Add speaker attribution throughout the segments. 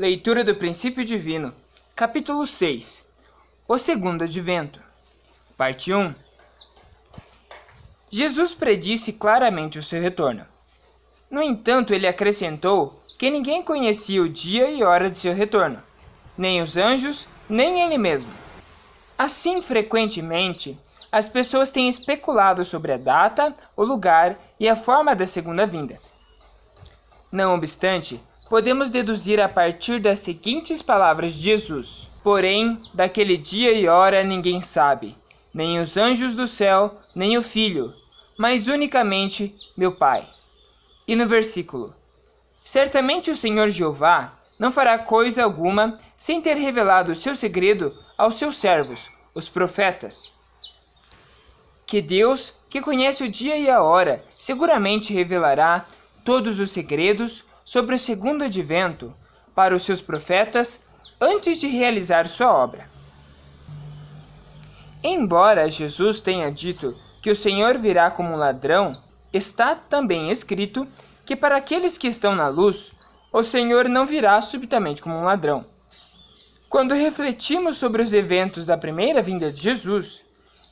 Speaker 1: Leitura do Princípio Divino, capítulo 6. O Segundo Advento. Parte 1. Jesus predisse claramente o seu retorno. No entanto, ele acrescentou que ninguém conhecia o dia e hora de seu retorno, nem os anjos, nem ele mesmo. Assim, frequentemente, as pessoas têm especulado sobre a data, o lugar e a forma da segunda vinda. Não obstante, podemos deduzir a partir das seguintes palavras de Jesus: porém, daquele dia e hora ninguém sabe, nem os anjos do céu, nem o Filho, mas unicamente meu Pai. E no versículo: certamente o Senhor Jeová não fará coisa alguma sem ter revelado o seu segredo aos seus servos, os profetas. Que Deus, que conhece o dia e a hora, seguramente revelará todos os segredos sobre o segundo advento para os seus profetas antes de realizar sua obra. Embora Jesus tenha dito que o Senhor virá como um ladrão, está também escrito que para aqueles que estão na luz, o Senhor não virá subitamente como um ladrão. Quando refletimos sobre os eventos da primeira vinda de Jesus,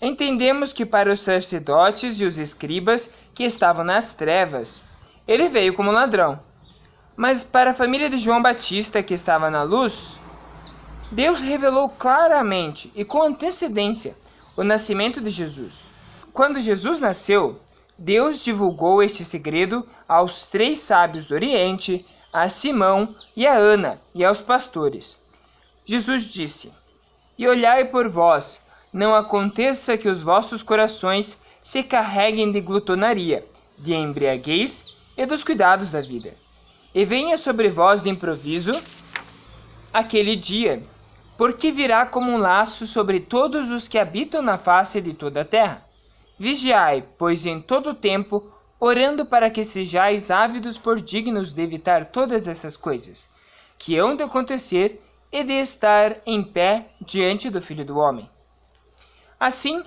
Speaker 1: entendemos que para os sacerdotes e os escribas que estavam nas trevas, ele veio como ladrão. Mas para a família de João Batista que estava na luz, Deus revelou claramente e com antecedência o nascimento de Jesus. Quando Jesus nasceu, Deus divulgou este segredo aos 3 sábios do Oriente, a Simão e a Ana e aos pastores. Jesus disse: e olhai por vós, não aconteça que os vossos corações se carreguem de glutonaria, de embriaguez e dos cuidados da vida. E venha sobre vós de improviso aquele dia, porque virá como um laço sobre todos os que habitam na face de toda a terra. Vigiai, pois em todo o tempo, orando para que sejais ávidos por dignos de evitar todas essas coisas, que hão de acontecer e de estar em pé diante do Filho do Homem. Assim,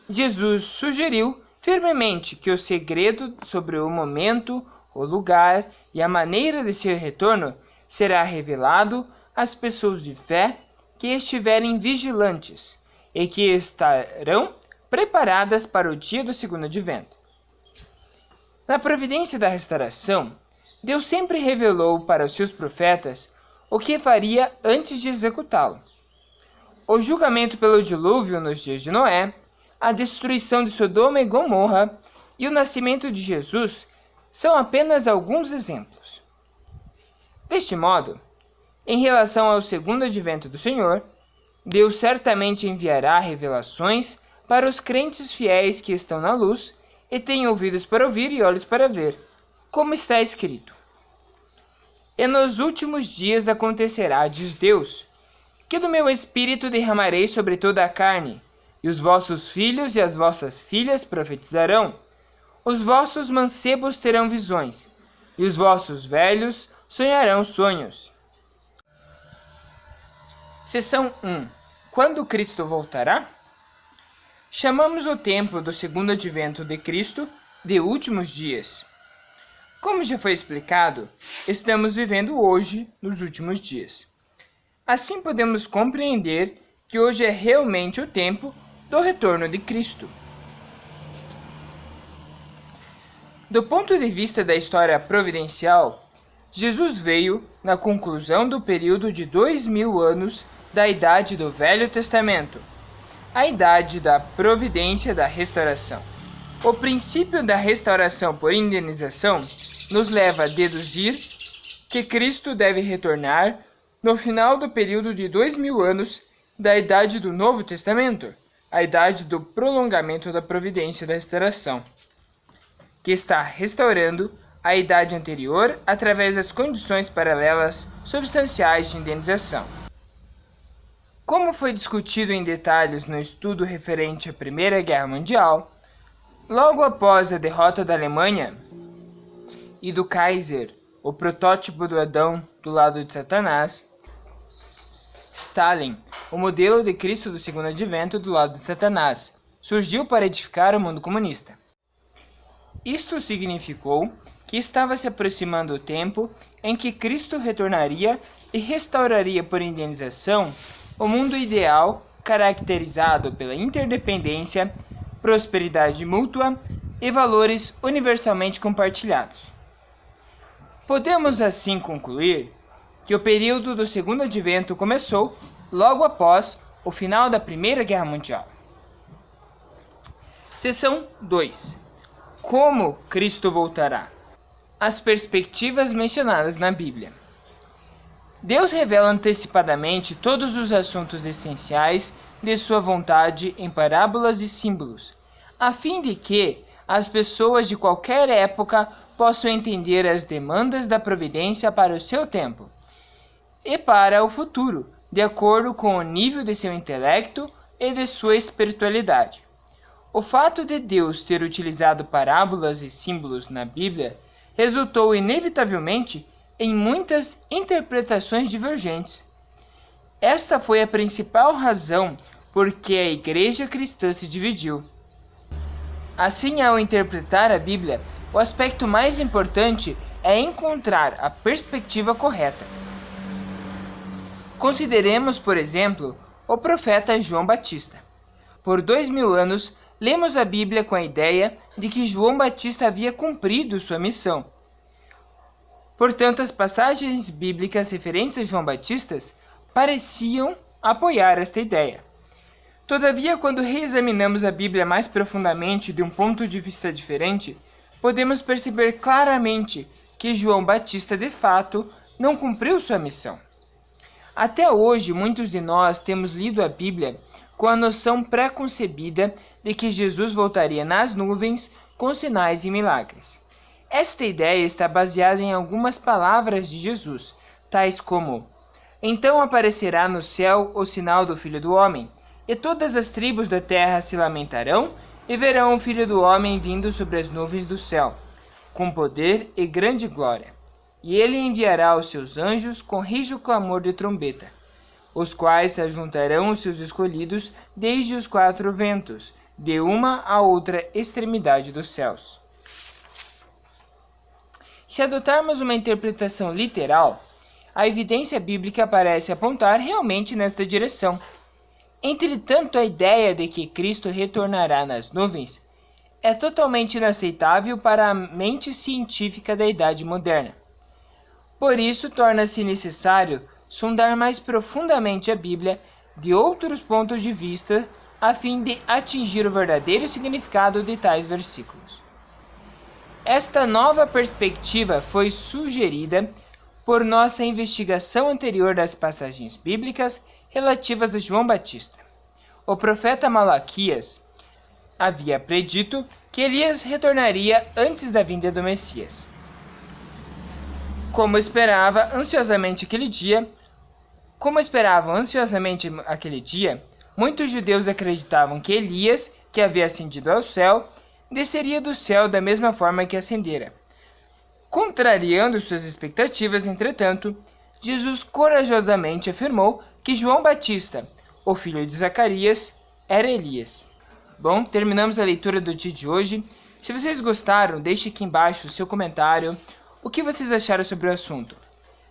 Speaker 1: Jesus sugeriu firmemente que o segredo sobre o momento, o lugar e a maneira de seu retorno será revelado às pessoas de fé que estiverem vigilantes e que estarão preparadas para o dia do segundo advento. Na providência da restauração, Deus sempre revelou para os seus profetas o que faria antes de executá-lo. O julgamento pelo dilúvio nos dias de Noé, a destruição de Sodoma e Gomorra e o nascimento de Jesus são apenas alguns exemplos. Deste modo, em relação ao segundo advento do Senhor, Deus certamente enviará revelações para os crentes fiéis que estão na luz e têm ouvidos para ouvir e olhos para ver, como está escrito: e nos últimos dias acontecerá, diz Deus, que do meu espírito derramarei sobre toda a carne, e os vossos filhos e as vossas filhas profetizarão, os vossos mancebos terão visões, e os vossos velhos sonharão sonhos. Seção 1. Quando Cristo voltará? Chamamos o tempo do segundo advento de Cristo de últimos dias. Como já foi explicado, estamos vivendo hoje nos últimos dias. Assim podemos compreender que hoje é realmente o tempo do retorno de Cristo. Do ponto de vista da história providencial, Jesus veio na conclusão do período de 2000 anos da Idade do Velho Testamento, a Idade da Providência da Restauração. O princípio da restauração por indenização nos leva a deduzir que Cristo deve retornar no final do período de 2000 anos da Idade do Novo Testamento, a Idade do Prolongamento da Providência da Restauração, que está restaurando a idade anterior através das condições paralelas substanciais de indenização. Como foi discutido em detalhes no estudo referente à Primeira Guerra Mundial, logo após a derrota da Alemanha e do Kaiser, o protótipo do Adão do lado de Satanás, Stalin, o modelo de Cristo do segundo advento do lado de Satanás, surgiu para edificar o mundo comunista. Isto significou que estava se aproximando o tempo em que Cristo retornaria e restauraria por indenização o mundo ideal caracterizado pela interdependência, prosperidade mútua e valores universalmente compartilhados. Podemos assim concluir que o período do Segundo Advento começou logo após o final da Primeira Guerra Mundial. Seção 2. Como Cristo voltará? As perspectivas mencionadas na Bíblia. Deus revela antecipadamente todos os assuntos essenciais de sua vontade em parábolas e símbolos, a fim de que as pessoas de qualquer época possam entender as demandas da providência para o seu tempo e para o futuro, de acordo com o nível de seu intelecto e de sua espiritualidade. O fato de Deus ter utilizado parábolas e símbolos na Bíblia resultou inevitavelmente em muitas interpretações divergentes. Esta foi a principal razão por que a Igreja cristã se dividiu. Assim, ao interpretar a Bíblia, o aspecto mais importante é encontrar a perspectiva correta. Consideremos, por exemplo, o profeta João Batista. Por 2000 anos, lemos a Bíblia com a ideia de que João Batista havia cumprido sua missão. Portanto, as passagens bíblicas referentes a João Batista pareciam apoiar esta ideia. Todavia, quando reexaminamos a Bíblia mais profundamente de um ponto de vista diferente, podemos perceber claramente que João Batista, de fato, não cumpriu sua missão. Até hoje, muitos de nós temos lido a Bíblia com a noção pré-concebida de que Jesus voltaria nas nuvens com sinais e milagres. Esta ideia está baseada em algumas palavras de Jesus, tais como: "Então aparecerá no céu o sinal do Filho do Homem, e todas as tribos da terra se lamentarão e verão o Filho do Homem vindo sobre as nuvens do céu, com poder e grande glória. E ele enviará os seus anjos com rijo clamor de trombeta, os quais se ajuntarão os seus escolhidos desde os 4 ventos, de uma a outra extremidade dos céus." Se adotarmos uma interpretação literal, a evidência bíblica parece apontar realmente nesta direção. Entretanto, a ideia de que Cristo retornará nas nuvens é totalmente inaceitável para a mente científica da Idade Moderna. Por isso, torna-se necessário sondar mais profundamente a Bíblia de outros pontos de vista a fim de atingir o verdadeiro significado de tais versículos. Esta nova perspectiva foi sugerida por nossa investigação anterior das passagens bíblicas relativas a João Batista. O profeta Malaquias havia predito que Elias retornaria antes da vinda do Messias. Como esperavam ansiosamente aquele dia, muitos judeus acreditavam que Elias, que havia ascendido ao céu, desceria do céu da mesma forma que ascendera. Contrariando suas expectativas, entretanto, Jesus corajosamente afirmou que João Batista, o filho de Zacarias, era Elias. Bom, terminamos a leitura do dia de hoje. Se vocês gostaram, deixe aqui embaixo o seu comentário. O que vocês acharam sobre o assunto?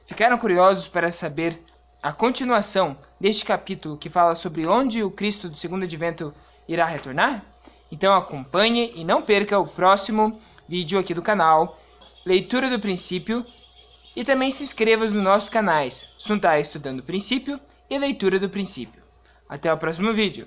Speaker 1: Ficaram curiosos para saber a continuação deste capítulo que fala sobre onde o Cristo do Segundo Advento irá retornar? Então acompanhe e não perca o próximo vídeo aqui do canal, Leitura do Princípio, e também se inscreva nos nossos canais Suntai Estudando Princípio e Leitura do Princípio. Até o próximo vídeo!